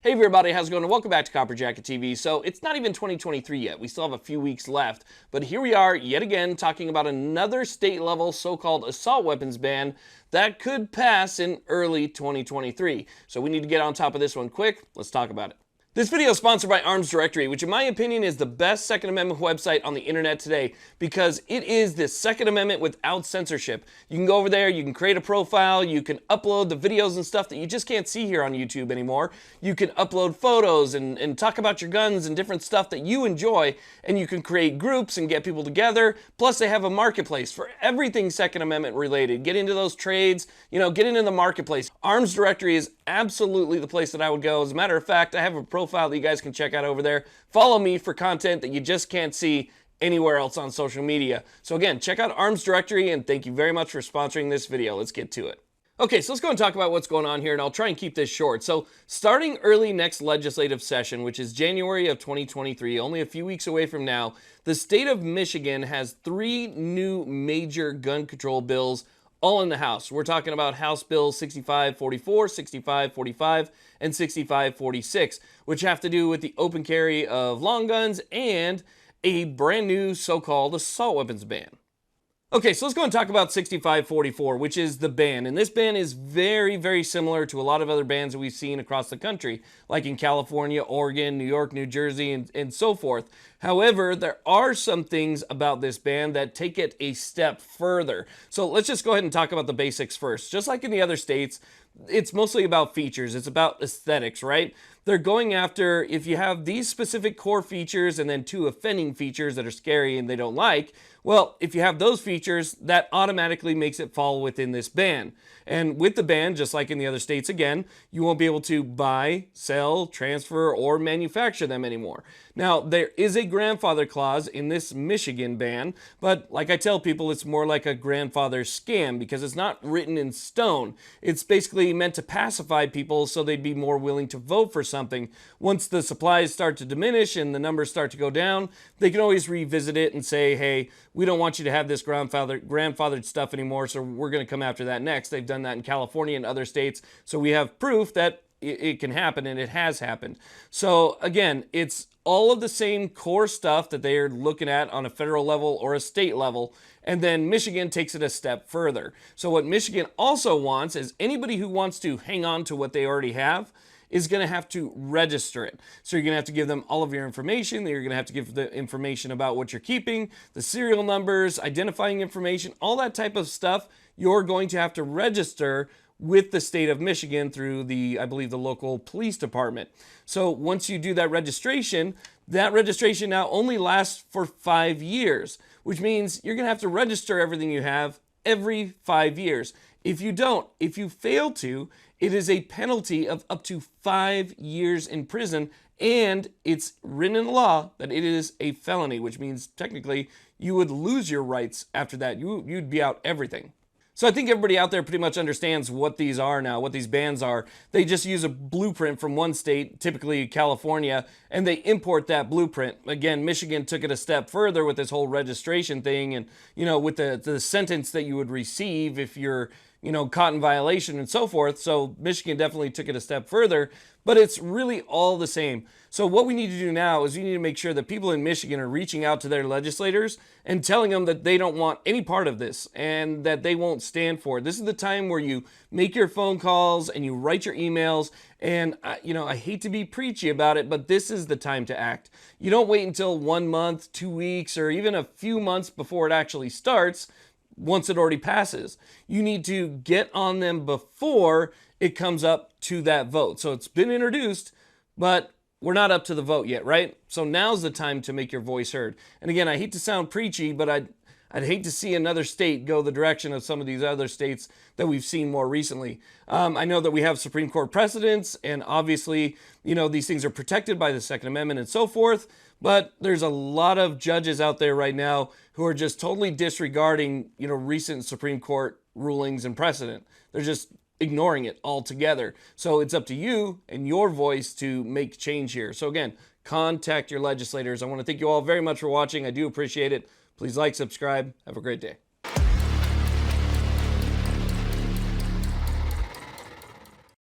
Hey everybody, how's it going? And welcome back to Copper Jacket TV. So it's not even 2023 yet. We still have a few weeks left. But here we are yet again talking about another state level so-called assault weapons ban that could pass in early 2023. So we need to get on top of this one quick. Let's talk about it. This video is sponsored by Arms Directory, which in my opinion is the best Second Amendment website on the internet today because it is the Second Amendment without censorship. You can go over there, you can create a profile, you can upload the videos and stuff that you just can't see here on YouTube anymore. You can upload photos and talk about your guns and different stuff that you enjoy, and you can create groups and get people together. Plus they have a marketplace for everything Second Amendment related. Get into those trades, get into the marketplace. Arms Directory is absolutely the place that I would go. As a matter of fact, I have a profile that you guys can check out over there. Follow me for content that you just can't see anywhere else on social media. So again, check out Arms Directory, and thank you very much for sponsoring this video. Let's get to it. Okay, so let's go and talk about what's going on here, and I'll try and keep this short. So starting early next legislative session, which is January of 2023, only a few weeks away from now, the state of Michigan has 3 new major gun control bills all in the House. We're talking about House Bills 6544, 6545, and 6546, which have to do with the open carry of long guns and a brand new so-called assault weapons ban. Okay, so let's go and talk about 6544, which is the ban. And this ban is very, very similar to a lot of other bans that we've seen across the country, like in California, Oregon, New York, New Jersey, and so forth. However, there are some things about this ban that take it a step further. So let's just go ahead and talk about the basics first. Just like in the other states, it's mostly about features. It's about aesthetics, right? They're going after, if you have these specific core features and then 2 offending features that are scary and they don't like, well, if you have those features, that automatically makes it fall within this ban. And with the ban, just like in the other states again, you won't be able to buy, sell, transfer, or manufacture them anymore. Now, there is a grandfather clause in this Michigan ban, but like I tell people, it's more like a grandfather scam because it's not written in stone. It's basically meant to pacify people so they'd be more willing to vote for something. Once the supplies start to diminish and the numbers start to go down, they can always revisit it and say, hey, we don't want you to have this grandfathered stuff anymore, so we're going to come after that next. They've done that in California and other states, so we have proof that it can happen, and it has happened. So again, it's all of the same core stuff that they are looking at on a federal level or a state level, and then Michigan takes it a step further. So what Michigan also wants is anybody who wants to hang on to what they already have is going to have to register it. So you're going to have to give them all of your information. You're going to have to give the information about what you're keeping, the serial numbers, identifying information, all that type of stuff. You're going to have to register with the state of Michigan through I believe the local police department. So once you do that registration now only lasts for 5 years, which means you're going to have to register everything you have every 5 years. If you fail to, it is a penalty of up to 5 years in prison, and it's written in the law that it is a felony, which means technically you would lose your rights after that. You'd be out everything. So I think everybody out there pretty much understands what these are now, what these bans are. They just use a blueprint from one state, typically California, and they import that blueprint. Again, Michigan took it a step further with this whole registration thing and, with the sentence that you would receive if you're, caught in violation and so forth. So Michigan definitely took it a step further, but it's really all the same. So what we need to do now is we need to make sure that people in Michigan are reaching out to their legislators and telling them that they don't want any part of this and that they won't stand for it. This is the time where you make your phone calls and you write your emails. And, I hate to be preachy about it, but this is the time to act. You don't wait until 1 month, 2 weeks, or even a few months before it actually starts. Once it already passes, you need to get on them before it comes up to that vote. So it's been introduced, but we're not up to the vote yet, right? So now's the time to make your voice heard. And again, I hate to sound preachy, but I'd hate to see another state go the direction of some of these other states that we've seen more recently. I know that we have Supreme Court precedents, and obviously, these things are protected by the Second Amendment and so forth, but there's a lot of judges out there right now who are just totally disregarding, recent Supreme Court rulings and precedent. They're just ignoring it altogether. So it's up to you and your voice to make change here. So again, contact your legislators. I want to thank you all very much for watching. I do appreciate it. Please like, subscribe. Have a great day.